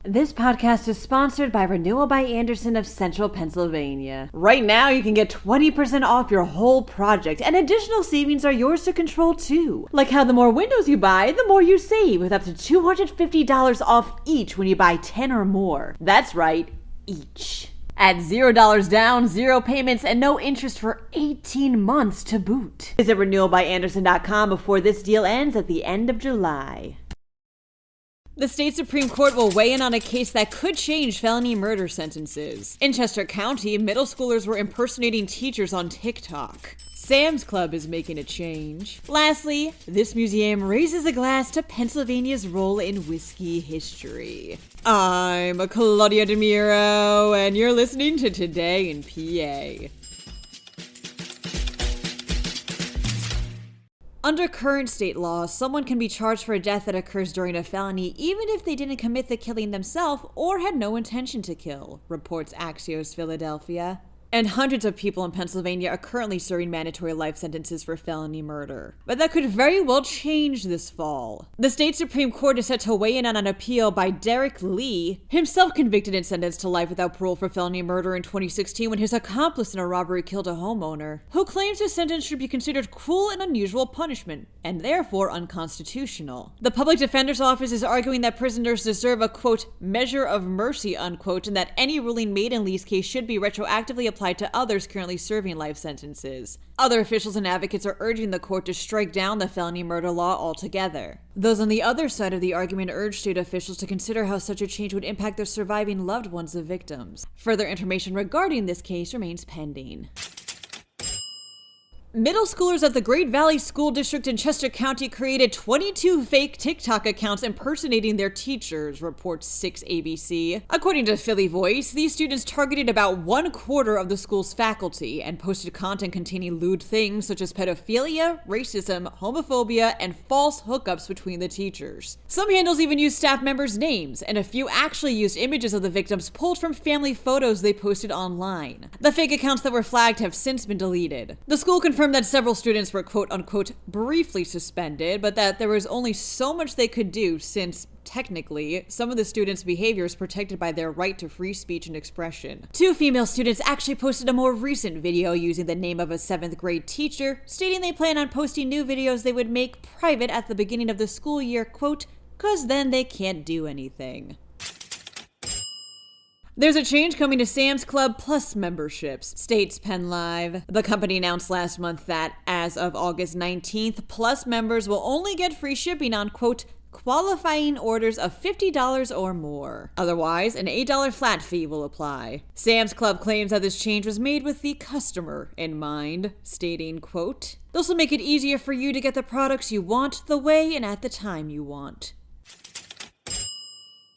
This podcast is sponsored by Renewal by Andersen of Central Pennsylvania. Right now, you can get 20% off your whole project, and additional savings are yours to control too. Like how the more windows you buy, the more you save, with up to $250 off each when you buy 10 or more. That's right, each. At $0 down, 0 payments, and no interest for 18 months to boot. Visit renewalbyandersen.com before this deal ends at the end of July. The state Supreme Court will weigh in on a case that could change felony murder sentences. In Chester County, middle schoolers were impersonating teachers on TikTok. Sam's Club is making a change. Lastly, this museum raises a glass to Pennsylvania's role in whiskey history. I'm Claudia Dimuro, and you're listening to Today in PA. Under current state law, someone can be charged for a death that occurs during a felony even if they didn't commit the killing themselves or had no intention to kill, reports Axios Philadelphia. And hundreds of people in Pennsylvania are currently serving mandatory life sentences for felony murder. But that could very well change this fall. The state Supreme Court is set to weigh in on an appeal by Derek Lee, himself convicted and sentenced to life without parole for felony murder in 2016 when his accomplice in a robbery killed a homeowner, who claims his sentence should be considered cruel and unusual punishment, and therefore unconstitutional. The public defender's office is arguing that prisoners deserve a, quote, measure of mercy, unquote, and that any ruling made in Lee's case should be retroactively applied to others currently serving life sentences. Other officials and advocates are urging the court to strike down the felony murder law altogether. Those on the other side of the argument urge state officials to consider how such a change would impact the surviving loved ones of victims. Further information regarding this case remains pending. Middle schoolers at the Great Valley School District in Chester County created 22 fake TikTok accounts impersonating their teachers, reports 6ABC. According to Philly Voice, these students targeted about 1/4 of the school's faculty and posted content containing lewd things such as pedophilia, racism, homophobia, and false hookups between the teachers. Some handles even used staff members' names, and a few actually used images of the victims pulled from family photos they posted online. The fake accounts that were flagged have since been deleted. The school confirmed that several students were quote-unquote briefly suspended, but that there was only so much they could do since, technically, some of the students' behavior is protected by their right to free speech and expression. 2 female students actually posted a more recent video using the name of a 7th grade teacher, stating they plan on posting new videos they would make private at the beginning of the school year, quote, 'cause then they can't do anything. There's a change coming to Sam's Club Plus memberships, states PennLive. The company announced last month that, as of August 19th, Plus members will only get free shipping on, quote, qualifying orders of $50 or more. Otherwise, an $8 flat fee will apply. Sam's Club claims that this change was made with the customer in mind, stating, quote, "This will make it easier for you to get the products you want the way and at the time you want."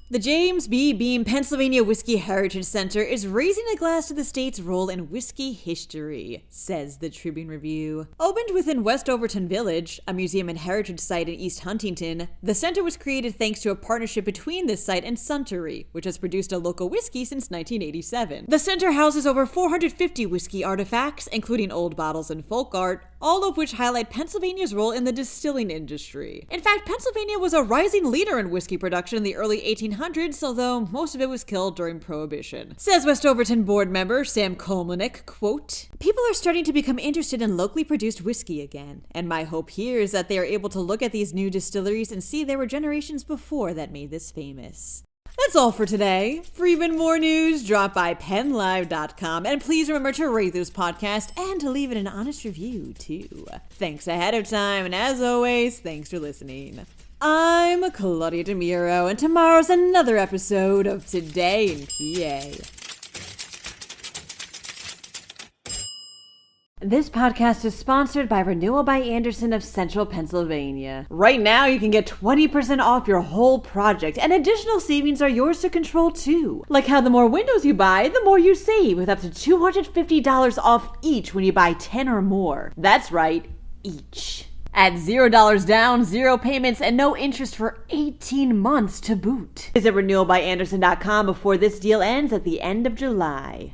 The James B. Beam Pennsylvania Whiskey Heritage Center is raising a glass to the state's role in whiskey history, says the Tribune Review. Opened within West Overton Village, a museum and heritage site in East Huntington, the center was created thanks to a partnership between this site and Suntory, which has produced a local whiskey since 1987. The center houses over 450 whiskey artifacts, including old bottles and folk art, all of which highlight Pennsylvania's role in the distilling industry. In fact, Pennsylvania was a rising leader in whiskey production in the early 1800s, although most of it was killed during Prohibition. Says West Overton board member Sam Kolmanek, quote, "People are starting to become interested in locally produced whiskey again, and my hope here is that they are able to look at these new distilleries and see there were generations before that made this famous." That's all for today. For even more news, drop by PennLive.com, and please remember to rate this podcast and to leave it an honest review, too. Thanks ahead of time, and as always, thanks for listening. I'm Claudia Dimuro, and tomorrow's another episode of Today in PA. This podcast is sponsored by Renewal by Andersen of Central Pennsylvania. Right now, you can get 20% off your whole project, and additional savings are yours to control too. Like how the more windows you buy, the more you save, with up to $250 off each when you buy 10 or more. That's right, each. At $0 down, 0 payments, and no interest for 18 months to boot. Visit renewalbyandersen.com before this deal ends at the end of July.